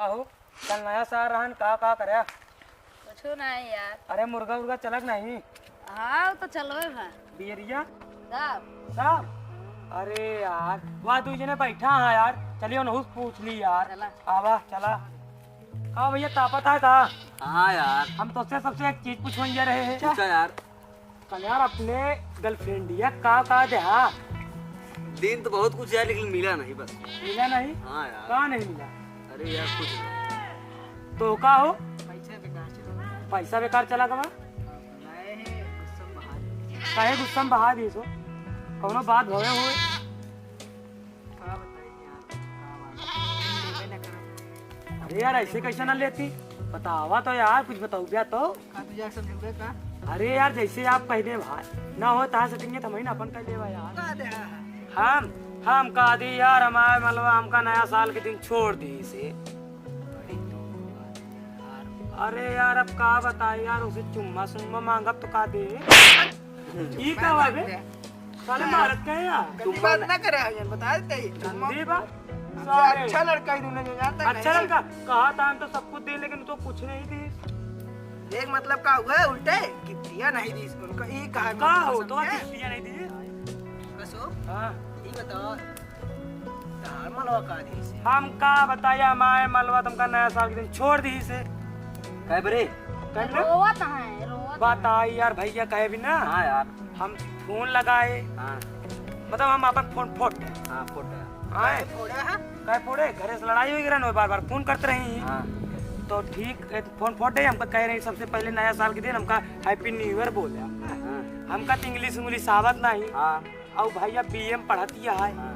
आहो कल नया साल रहन का करे? कुछ नहीं यार। अरे मुर्गा उर्गा चलक नहीं? हाँ तो चलो है बियरिया साहब। साहब अरे यार वहाँ तू जने बैठा है यार, चलिए नहुस पूछ ली यार। चला। आवा चला। हाँ भैया तापत है का? हाँ यार। हम तो सबसे एक चीज पूछने रहे हैं पूछा यार। कल यार अपने गर्लफ्रेंडिया का दे? हाँ दिन तो बहुत कुछ है लेकिन मिला नहीं बस। मिला नहीं? हाँ यार। कहाँ नहीं मिला? अरे यार कुछ नहीं। तो का हो? पैसा बेकार चला। पैसा बेकार चला गवा? काहे गुस्सा में बहा दी सो? कौनो बात भवे हुए? अरे यार ऐसे कैसे ना लेती? बतावा तो यार, कुछ बताओ भैया तो। अरे यार जैसे आप कह दे भाई ना हो तहाँ सटेंगे तो हम अपन कह देवा यार। हम कहा दी यार हमारे मतलब हमका नया साल के दिन छोड़ दी इसे। अरे यार अब का बताए यार, उसे चुम्मा सुम्मा मांगा तो का दे? ये का हुआ बे? साले मारत का है यार। गंदी बात ना करे यार, बता देते ही। गंदी बात? अच्छा लड़का ही तूने जो जानता अच्छा लड़का कहा था हम तो सब कुछ दे, लेकिन तो कुछ नहीं दी। देख मतलब का हुआ है उल्टे गिफ्टिया नहीं दी इसको। उनका ये कहा का हो तो गिफ्टिया नहीं दी? कसो हाँ ये बताओ तार मलवा का दी इसे? हम का बताया हमारे मलवा तुमका नया साल के दिन छोड़ दी इसे। कहे बरे? रोवत है रोवत। बताई यार भैया कहे भी ना। हाँ यार। हम फोन लगाए, हाँ मतलब हम अपन फोन फोटे हाँ फोटो। आए थोड़ा है कहे फोड़े घरे से लड़ाई हुई रहा बार बार फोन करते रही। हाँ तो ठीक फोन फोटे हमको कह रही सबसे पहले नया साल के दिन हमका हैप्पी न्यू ईयर बोले। हाँ हमका तो इंग्लिश इंग्लिश आवत नहीं। हाँ और भैया बीएम पढ़ती है हाँ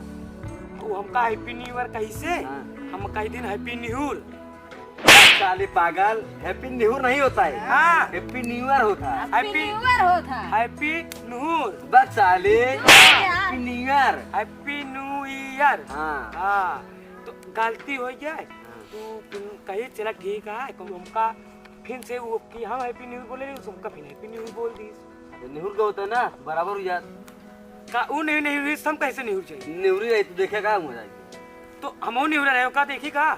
तो हमका हैप्पी न्यू ईयर कैसे? हाँ। हम कई दिन हैप्पी न्यू साले पागल, हैप्पी न्यू ईयर नहीं होता है। हाँ हैप्पी न्यू ईयर होता है। हैप्पी न्यूयर होता है। हैप्पी न्यू बस साले happy new year. Happy new year. हाँ हाँ तो गलती हो जाए तो कही चला ठीक है तो हमका फिर से वो कि हम हैप्पी न्यू ईयर बोले उसका फिर हैप्पी न्यू ईयर बोल दी। निहुर का होता है ना बराबर हो जाता। का वो नहीं नहीं हम कैसे नहीं चाहिए? निहुरी रही तो देखेगा हो जाएगी। तो हम नहीं रहे का देखी का?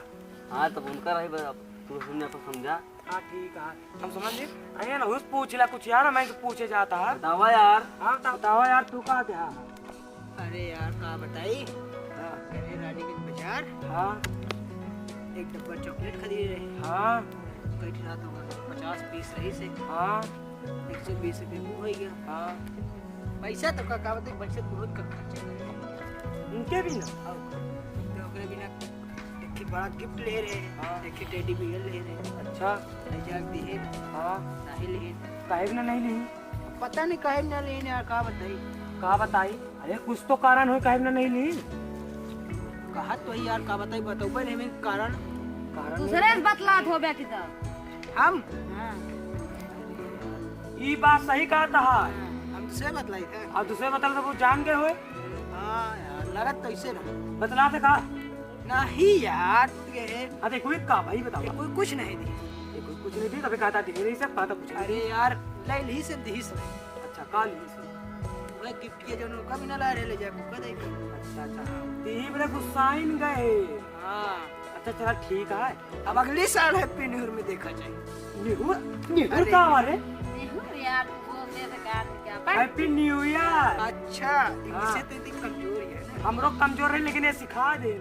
हाँ तब उनका रही तू सुनने तो समझा। हाँ ठीक है हम समझे। अरे ना उस पूछला कुछ यार, मैं तो पूछे जाता है। बतावा यार। हाँ बताओ यार तू कहा क्या? अरे यार का बताई अरे रानीगंज बाजार हाँ एक डब्बा चॉकलेट खरीद रहे। हाँ कई रात हो गए 50 पीस रही से हाँ 120 रुपये हो गया। हाँ पैसा तो का बताई बचत बहुत का खर्चा करे उनके भी ना। तो ओकरे बिना देखी बड़ा गिफ्ट ले रहे हैं। हाँ। देखी टेडी बियर ले रहे हैं। अच्छा नजाक दिए हाँ नहीं लिए काहे ना नहीं ली? पता नहीं कहे ना लेने यार का बताई। का बताई? अरे कुछ तो कारण हो काहे ना नहीं ली? कहा तो ही यार का बताई बताओ पर हमें कारण दूसरे से बतलात हो बे की तो। हम हाँ ये बात सही कहा था। हम दूसरे बतलाई थे। और दूसरे बतल तो वो जान गए हुए हाँ यार लगत तो इसे ना बतला थे कहा? नहीं यार ये अरे कोई का भाई बताओ। कोई कुछ नहीं दी। ये कोई कुछ नहीं दी तभी कहा था दिखे नहीं सब कहा था कुछ नहीं। अरे यार ले ली से दी से अच्छा काल ही से। वह गिफ्ट के जो उनका भी ना ला रहे ले जाए बुका दे। अच्छा अच्छा ती बड़े गुस्साइन गए। हाँ अच्छा चला ठीक है। अब अगले साल हैप्पी न्यू ईयर में देखा जाए। निहुर का हमारे न्यूयर यार बोलते थे कार क्या हैप्पी न्यू ईयर। अच्छा इंग्लिश से तो इतनी कमजोर है ना। हम लोग कमजोर है लेकिन ये सिखा दे।